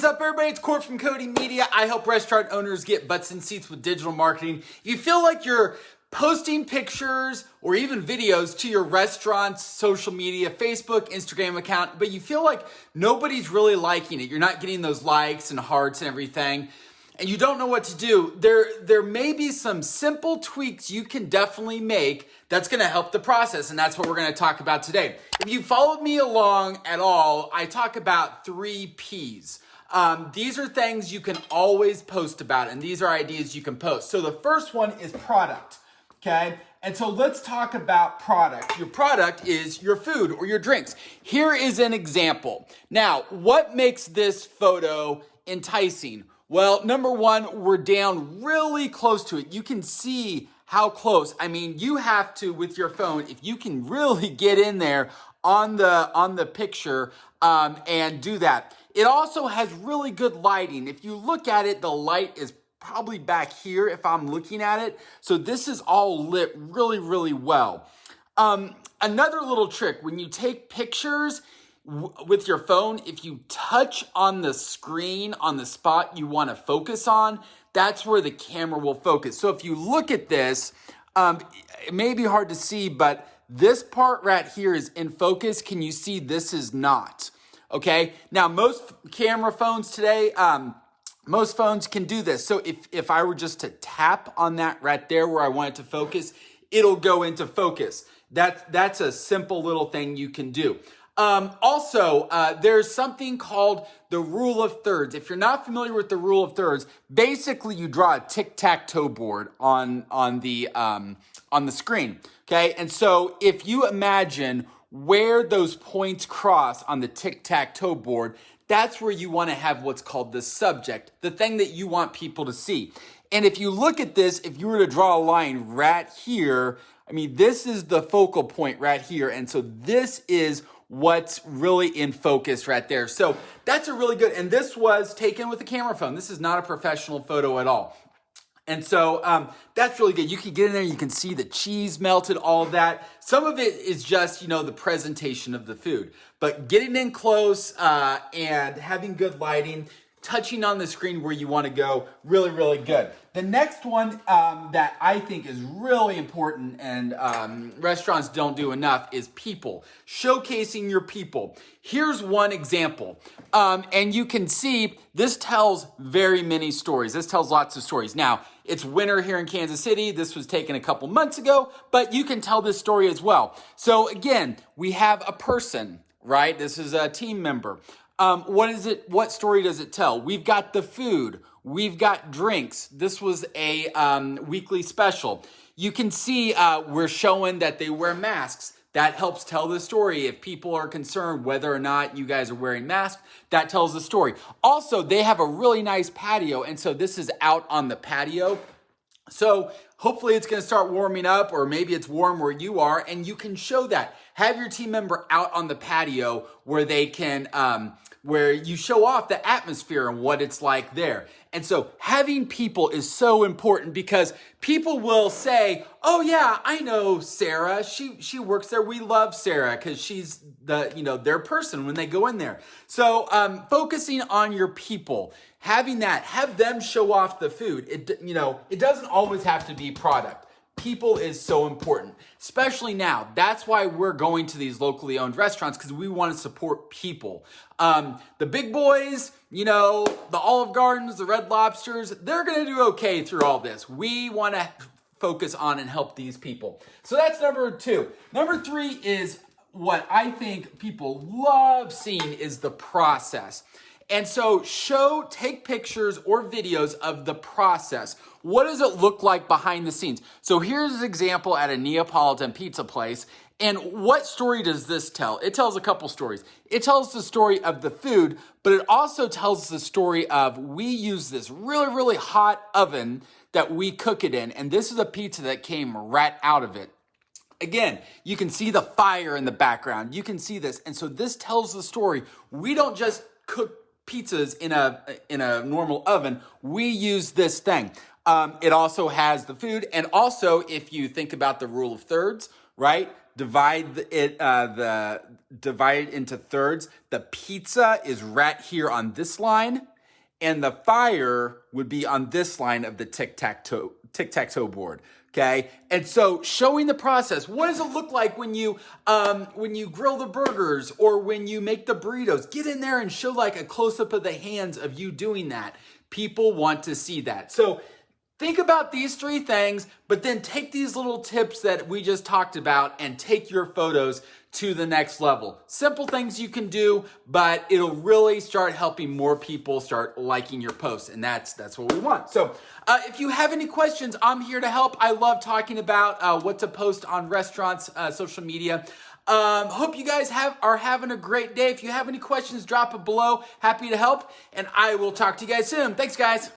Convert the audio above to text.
is up, everybody? It's Court from Cody Media. I help restaurant owners get butts in seats with digital marketing. If you feel like you're posting pictures or even videos to your restaurant's social media, Facebook, Instagram account, but you feel like nobody's really liking it, you're not getting those likes and hearts and everything, and you don't know what to do, there may be some simple tweaks you can definitely make that's going to help the process, and that's what we're going to talk about today. If you followed me along at all, I talk about 3 Ps. These are things you can always post about, and these are ideas you can post. So the first one is product, okay? And so let's talk about product. Your product is your food or your drinks. Here is an example. Now, what makes this photo enticing? Well, number one, we're down really close to it. You can see how close. I mean, you have to, with your phone, if you can really get in there on the picture and do that. It also has really good lighting. If you look at it, the light is probably back here if I'm looking at it. So this is all lit really, really well. Another little trick, when you take pictures with your phone, if you touch on the screen, on the spot you want to focus on, that's where the camera will focus. So if you look at this, it may be hard to see, but this part right here is in focus. Can you see this is not? Okay. Now, most camera phones today, most phones can do this. So if I were just to tap on that right there where I want it to focus, it'll go into focus. That's a simple little thing you can do. Also, there's something called the rule of thirds. If you're not familiar with the rule of thirds, basically you draw a tic-tac-toe board on the screen. Okay. And so if you imagine where those points cross on the tic-tac-toe board, that's where you want to have what's called the subject, the thing that you want people to see. And if you look at this, if you were to draw a line right here, I mean, this is the focal point right here. And so this is what's really in focus right there. So that's a really good, and this was taken with a camera phone. This is not a professional photo at all. And so that's really good. You can get in there, you can see the cheese melted, all of that. Some of it is just, the presentation of the food. But getting in close and having good lighting, touching on the screen where you want to go, really, really good. The next one that I think is really important and restaurants don't do enough is people. Showcasing your people. Here's one example. And you can see this tells very many stories. This tells lots of stories. Now, it's winter here in Kansas City. This was taken a couple months ago, but you can tell this story as well. So again, we have a person, right? This is a team member. What is it? What story does it tell? We've got the food. We've got drinks. This was a weekly special. You can see we're showing that they wear masks. That helps tell the story. If people are concerned whether or not you guys are wearing masks, that tells the story. Also, they have a really nice patio, and so this is out on the patio. So hopefully it's going to start warming up, or maybe it's warm where you are, and you can show that. Have your team member out on the patio where they can, where you show off the atmosphere and what it's like there. And so having people is so important because people will say, oh yeah, I know Sarah. She works there. We love Sarah because she's their person when they go in there. So focusing on your people, having that, have them show off the food. It doesn't always have to be product. People is so important, especially now. That's why we're going to these locally owned restaurants, because we want to support people. The big boys, the Olive Gardens, the Red Lobsters, they're going to do okay through all this. We want to focus on and help these people. So that's number 2. Number 3 is what I think people love seeing is the process. And so take pictures or videos of the process. What does it look like behind the scenes? So here's an example at a Neapolitan pizza place. And what story does this tell? It tells a couple stories. It tells the story of the food, but it also tells the story of we use this really, really hot oven that we cook it in. And this is a pizza that came right out of it. Again, you can see the fire in the background. You can see this. And so this tells the story. We don't just cook pizzas in a normal oven. We use this thing. It also has the food. And also, if you think about the rule of thirds, right? divide divide it into thirds. The pizza is right here on this line, and the fire would be on this line of the tic-tac-toe board. Okay, and so showing the process. What does it look like when you grill the burgers or when you make the burritos? Get in there and show like a close-up of the hands of you doing that. People want to see that. So think about these three things, but then take these little tips that we just talked about and take your photos to the next level. Simple things you can do, but it'll really start helping more people start liking your posts, and that's what we want. So if you have any questions, I'm here to help. I love talking about what to post on restaurants, social media. Hope you guys are having a great day. If you have any questions, drop it below. Happy to help, and I will talk to you guys soon. Thanks, guys.